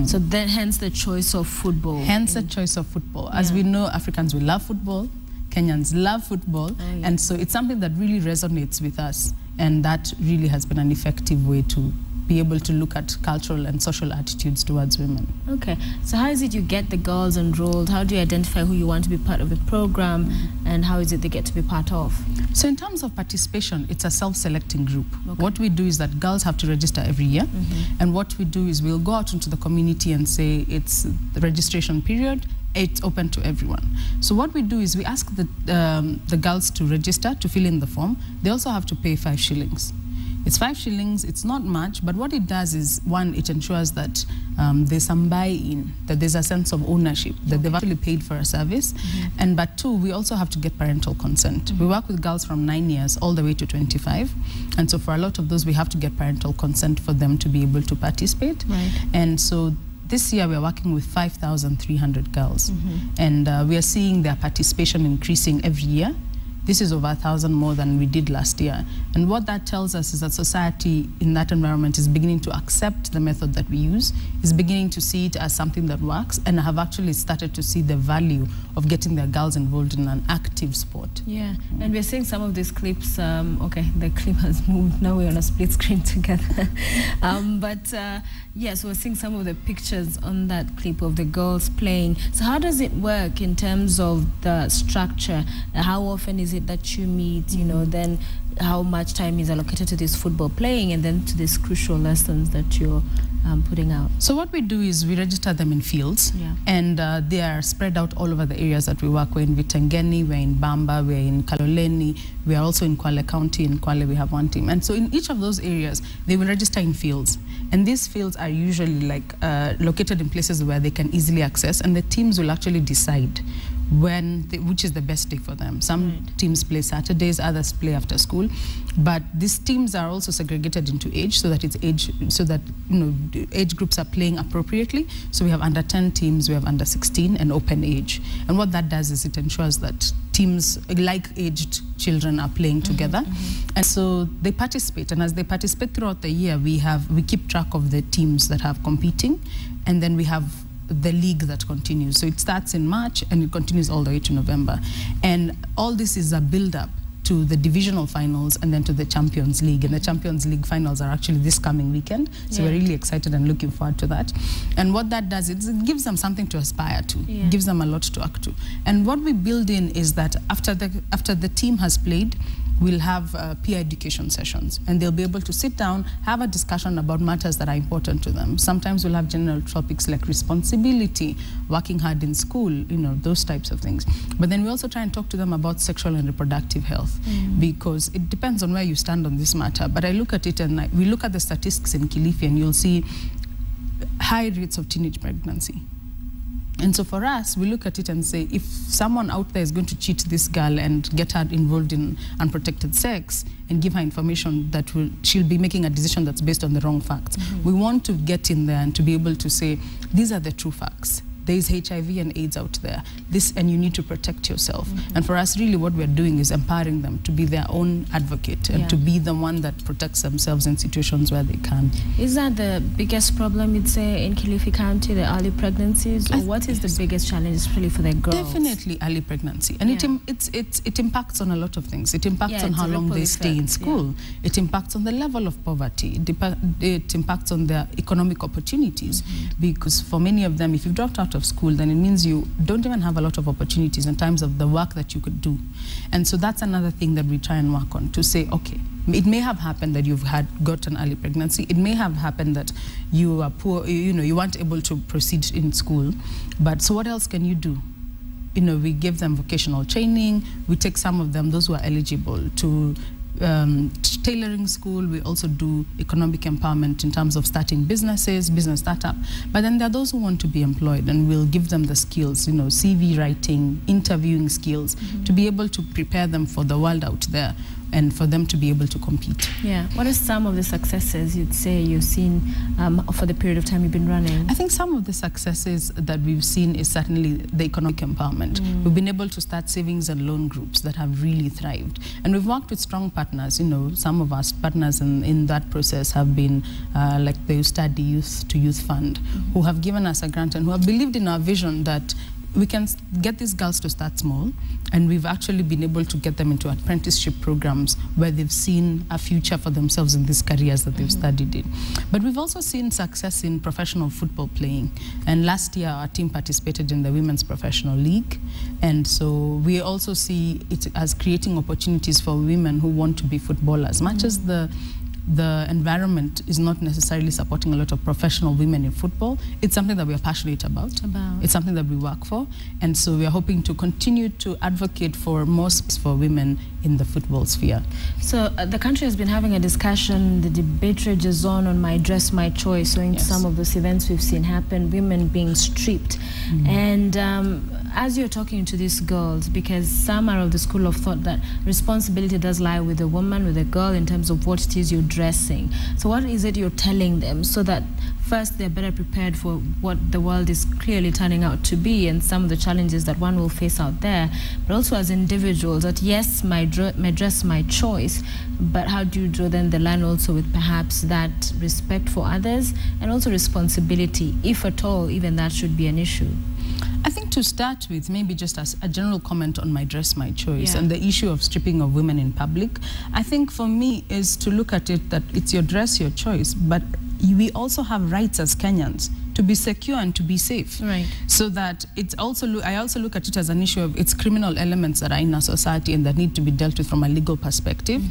So then, hence the choice of football. Hence the choice of football. As we know, Africans, we love football. Kenyans love football. And so it's something that really resonates with us. And that really has been an effective way to be able to look at cultural and social attitudes towards women. Okay, so how is it you get the girls enrolled? How do you identify who you want to be part of the program, and how is it they get to be part of? So in terms of participation, it's a self-selecting group. What we do is that girls have to register every year, and what we do is we'll go out into the community and say it's the registration period, it's open to everyone. So what we do is we ask the girls to register, to fill in the form. They also have to pay 5 shillings. It's 5 shillings, it's not much, but what it does is, one, it ensures that there's some buy-in, that there's a sense of ownership, that they've actually paid for a service. And but two, we also have to get parental consent. We work with girls from 9 years all the way to 25. And so for a lot of those, we have to get parental consent for them to be able to participate. And so this year we are working with 5,300 girls. And we are seeing their participation increasing every year. This is over 1,000 more than we did last year. And what that tells us is that society in that environment is beginning to accept the method that we use, is beginning to see it as something that works, and have actually started to see the value of getting their girls involved in an active sport. And we're seeing some of these clips. Okay, the clip has moved. Now we're on a split screen together. Yes, we're seeing some of the pictures on that clip of the girls playing. So how does it work in terms of the structure? How often is it that you meet, you know, then how much time is allocated to this football playing, and then to these crucial lessons that you're putting out? So what we do is we register them in fields, and they are spread out all over the areas that we work. We're in Vitengeni, we're in Bamba, we're in Kaloleni, we are also in Kwale County. In Kwale we have one team. And so in each of those areas, they will register in fields. And these fields are usually like located in places where they can easily access, and the teams will actually decide which is the best day for them. Some teams play Saturdays, others play after school, but these teams are also segregated into age, so that age groups are playing appropriately. So we have under 10 teams, we have under 16, and open age. And what that does is it ensures that teams, like-aged children, are playing together. And so they participate, and as they participate throughout the year, we keep track of the teams that have competing, and then we have the league that continues. So it starts in March and it continues all the way to November. And all this is a build-up to the divisional finals and then to the Champions League. And the Champions League finals are actually this coming weekend. So we're really excited and looking forward to that. And what that does is it gives them something to aspire to. It gives them a lot to act to. And what we build in is that after the team has played, we'll have peer education sessions, and they'll be able to sit down, have a discussion about matters that are important to them. Sometimes we'll have general topics like responsibility, working hard in school, you know, those types of things. But then we also try and talk to them about sexual and reproductive health, because it depends on where you stand on this matter. But I look at it, and we look at the statistics in Kilifi, and you'll see high rates of teenage pregnancy. And so for us, we look at it and say, if someone out there is going to cheat this girl and get her involved in unprotected sex and give her information that she'll be making a decision that's based on the wrong facts. We want to get in there and to be able to say, these are the true facts. There is HIV and AIDS out there. And you need to protect yourself. And for us, really, what we're doing is empowering them to be their own advocate and to be the one that protects themselves in situations where they can. Is that the biggest problem, you'd say, in Kilifi County, the early pregnancies? Or what is the biggest challenge, especially for the girls? Definitely early pregnancy. And it impacts on a on It impacts on how long they stay in school. It impacts on the level of poverty. It impacts on their economic opportunities. Because for many of them, if you've dropped out of school, then it means you don't even have a lot of opportunities in terms of the work that you could do. And so that's another thing that we try and work on, to say, okay, it may have happened that you've got an early pregnancy. It may have happened that you are poor, you weren't able to proceed in school. But so what else can you do? We give them vocational training. We take some of them, those who are eligible, to tailoring school. We also do economic empowerment in terms of starting businesses, business startup. But then there are those who want to be employed, and we'll give them the skills, CV writing, interviewing skills, to be able to prepare them for the world out there. and for them to be able to compete. Yeah. What are some of the successes you'd say you've seen for the period of time you've been running? I think some of the successes that we've seen is certainly the economic empowerment. We've been able to start savings and loan groups that have really thrived. And we've worked with strong partners. You know, some of our partners in that process have been like the Study Youth to Youth Fund, who have given us a grant and who have believed in our vision that we can get these girls to start small, and we've actually been able to get them into apprenticeship programs where they've seen a future for themselves in these careers that they've studied in. But we've also seen success in professional football playing. And last year, our team participated in the Women's Professional League. And so we also see it as creating opportunities for women who want to be footballers, much as the environment is not necessarily supporting a lot of professional women in football. It's something that we are passionate about. It's something that we work for. And so we are hoping to continue to advocate for more space for women in the football sphere. So the country has been having a discussion, the debate rages on My Dress, My Choice. So in some of those events we've seen happen, women being stripped. And as you're talking to these girls, because some are of the school of thought that responsibility does lie with the woman, with the girl, in terms of what it is you're dressing. So what is it you're telling them so that first they're better prepared for what the world is clearly turning out to be and some of the challenges that one will face out there, but also as individuals that yes, my dress, my choice, but how do you draw then the line also with perhaps that respect for others and also responsibility, if at all even that should be an issue? I think to start with, maybe just as a general comment on My Dress, My Choice and the issue of stripping of women in public, I think for me is to look at it that it's your dress, your choice, but we also have rights as Kenyans to be secure and to be safe. Right. So that it's also, I also look at it as an issue of its criminal elements that are in our society and that need to be dealt with from a legal perspective.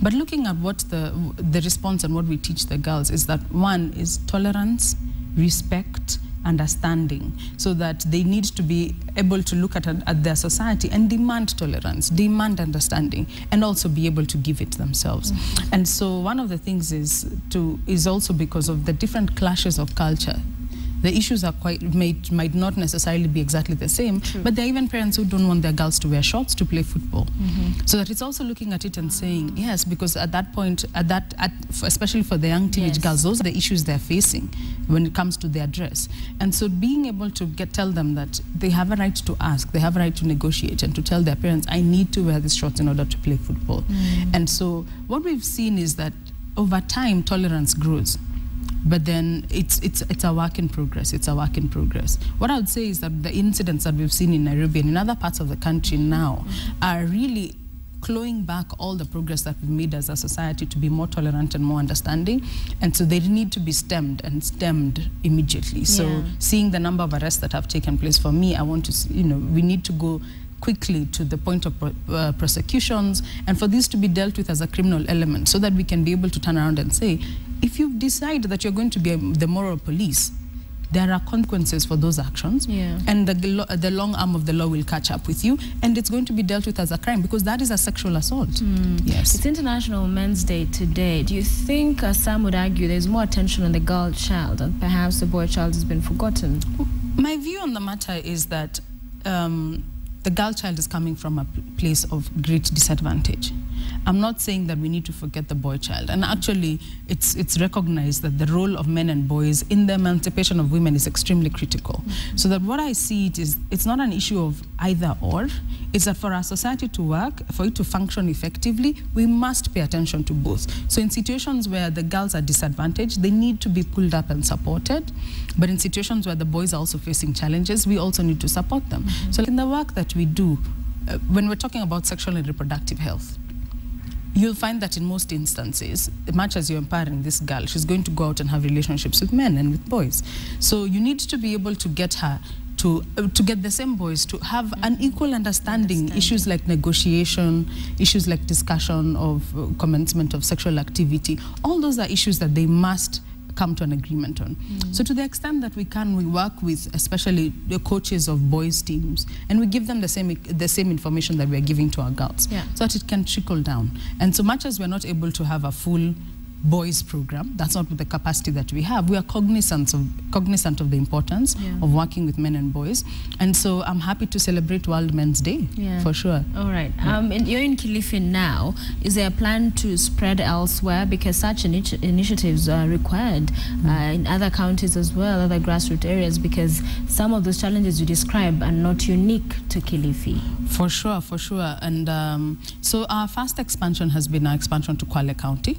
But looking at what the response and what we teach the girls is that one is tolerance, respect, understanding, so that they need to be able to look at their society and demand tolerance, demand understanding, and also be able to give it themselves. And so one of the things is also because of the different clashes of culture. The issues are might not necessarily be exactly the same, but there are even parents who don't want their girls to wear shorts to play football. So that it's also looking at it and saying, yes, because at that point, especially for the young teenage girls, those are the issues they're facing when it comes to their dress. And so being able to tell them that they have a right to ask, they have a right to negotiate, and to tell their parents, I need to wear these shorts in order to play football. And so what we've seen is that over time, tolerance grows. But then it's a work in progress. It's a work in progress. What I would say is that the incidents that we've seen in Nairobi and in other parts of the country now are really clawing back all the progress that we've made as a society to be more tolerant and more understanding. And so they need to be stemmed immediately. So seeing the number of arrests that have taken place, for me, I want to, we need to go quickly to the point of prosecutions, and for this to be dealt with as a criminal element, so that we can be able to turn around and say, if you decide that you're going to be the moral police, there are consequences for those actions, and the long arm of the law will catch up with you, and it's going to be dealt with as a crime, because that is a sexual assault. Yes. It's International Men's Day today. Do you think, as some would argue, there's more attention on the girl child, and perhaps the boy child has been forgotten? My view on the matter is that the girl child is coming from a place of great disadvantage. I'm not saying that we need to forget the boy child. And actually, it's recognized that the role of men and boys in the emancipation of women is extremely critical. So that what I see it is, it's not an issue of either or. It's that for our society to work, for it to function effectively, we must pay attention to both. So in situations where the girls are disadvantaged, they need to be pulled up and supported. But in situations where the boys are also facing challenges, we also need to support them. So in the work that we do, when we're talking about sexual and reproductive health, you'll find that in most instances, much as you're empowering this girl, she's going to go out and have relationships with men and with boys. So you need to be able to get her to get the same boys to have an equal understanding. Issues like negotiation, issues like discussion of commencement of sexual activity, all those are issues that they must come to an agreement on. So to the extent that we can, we work with especially the coaches of boys teams, and we give them the same information that we are giving to our girls, so that it can trickle down. And so much as we're not able to have a full boys program. That's not with the capacity that we have. We are cognizant of the importance of working with men and boys. And so I'm happy to celebrate World Men's Day, for sure. All right. And you're in Kilifi now. Is there a plan to spread elsewhere? Because such initiatives are required in other counties as well, other grassroots areas, because some of those challenges you describe are not unique to Kilifi. For sure, for sure. And so our first expansion has been our expansion to Kwale County.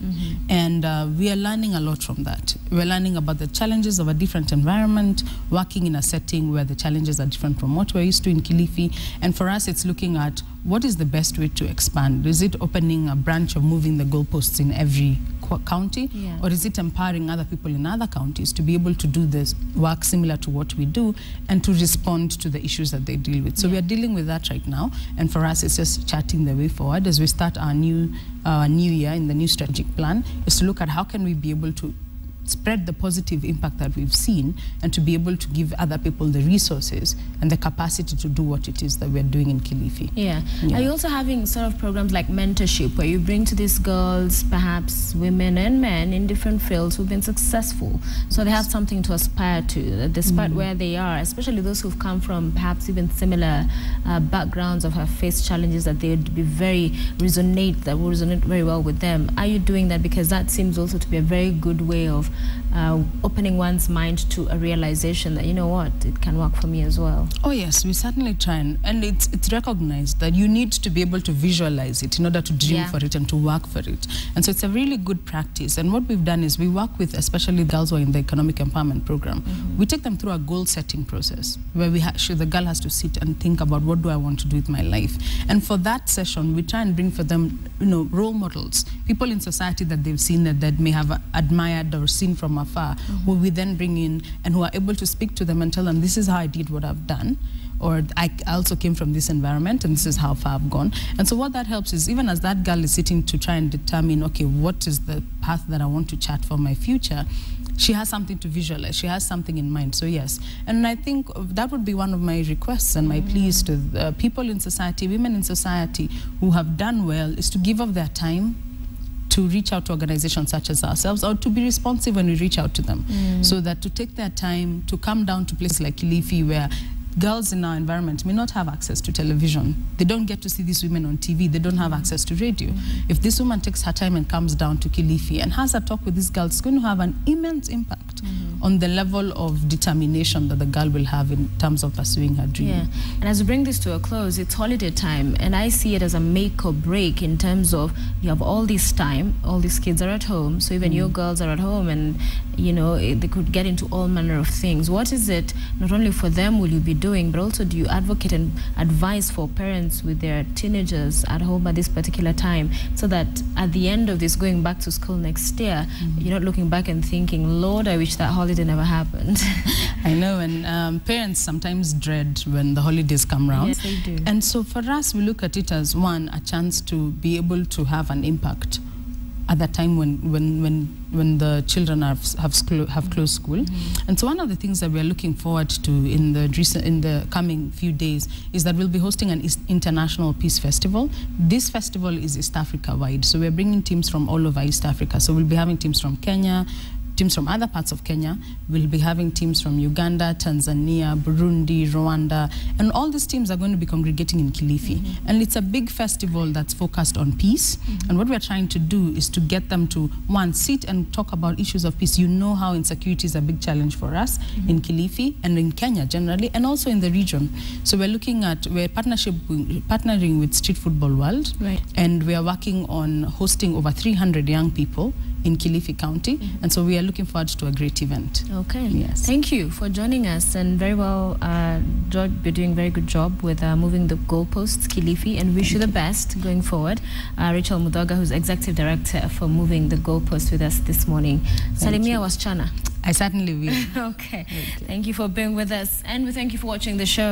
And we are learning a lot from that. We're learning about the challenges of a different environment, working in a setting where the challenges are different from what we're used to in Kilifi. And for us, it's looking at what is the best way to expand. Is it opening a branch of moving the goalposts in every county? Or is it empowering other people in other counties to be able to do this work similar to what we do and to respond to the issues that they deal with? So we are dealing with that right now. And for us, it's just charting the way forward as we start our new year in the new strategic plan, is to look at how can we be able to spread the positive impact that we've seen and to be able to give other people the resources and the capacity to do what it is that we're doing in Kilifi. Are you also having sort of programs like mentorship where you bring to these girls, perhaps women and men in different fields who've been successful, so they have something to aspire to despite where they are, especially those who've come from perhaps even similar backgrounds or have faced challenges that they would be that will resonate very well with them? Are you doing that? Because that seems also to be a very good way of opening one's mind to a realization that, you know what, it can work for me as well. Oh yes, we certainly try, and it's recognized that you need to be able to visualize it in order to dream for it and to work for it. And so it's a really good practice. And what we've done is we work with, especially girls who are in the economic empowerment program, we take them through a goal setting process where the girl has to sit and think about, what do I want to do with my life? And for that session, we try and bring for them, role models, people in society that they've seen that may have admired or seen from afar, who we then bring in and who are able to speak to them and tell them, this is how I did what I've done, or I also came from this environment and this is how far I've gone. And so what that helps is, even as that girl is sitting to try and determine, okay, what is the path that I want to chart for my future, she has something to visualize, she has something in mind. So yes, and I think that would be one of my requests and my pleas to people in society, women in society who have done well, is to give up their time to reach out to organizations such as ourselves, or to be responsive when we reach out to them. So that to take their time to come down to places like Kilifi, where girls in our environment may not have access to television. They don't get to see these women on TV. They don't have access to radio. If this woman takes her time and comes down to Kilifi and has a talk with these girls, it's going to have an immense impact on the level of determination that the girl will have in terms of pursuing her dream. And as we bring this to a close, it's holiday time, and I see it as a make or break in terms of you have all this time, all these kids are at home, so even your girls are at home, and they could get into all manner of things. What is it, not only for them will you be doing, but also do you advocate and advise for parents with their teenagers at home at this particular time, so that at the end of this, going back to school next year, you're not looking back and thinking, Lord, I wish that holiday never happened? I know, and parents sometimes dread when the holidays come around. Yes, they do. And so for us, we look at it as, one, a chance to be able to have an impact at that time when the children have closed school. And so one of the things that we are looking forward to in the coming few days is that we'll be hosting an International Peace Festival. This festival is East Africa wide, so we're bringing teams from all over East Africa. So we'll be having teams from Kenya, teams from other parts of Kenya. We'll be having teams from Uganda, Tanzania, Burundi, Rwanda, and all these teams are going to be congregating in Kilifi. And it's a big festival that's focused on peace. And what we're trying to do is to get them to, one, sit and talk about issues of peace. You know how insecurity is a big challenge for us in Kilifi and in Kenya generally, and also in the region. So we're partnering with Street Football World, and we are working on hosting over 300 young people in Kilifi County, and so we are looking forward to a great event. Okay. Yes. Thank you for joining us, and very well, George, you're doing a very good job with moving the goalposts, Kilifi, and wish you the best going forward. Rachel Mudoga, who's Executive Director for moving the goalposts, with us this morning. Salimia wasichana. I certainly will. Okay. Thank you for being with us, and we thank you for watching the show.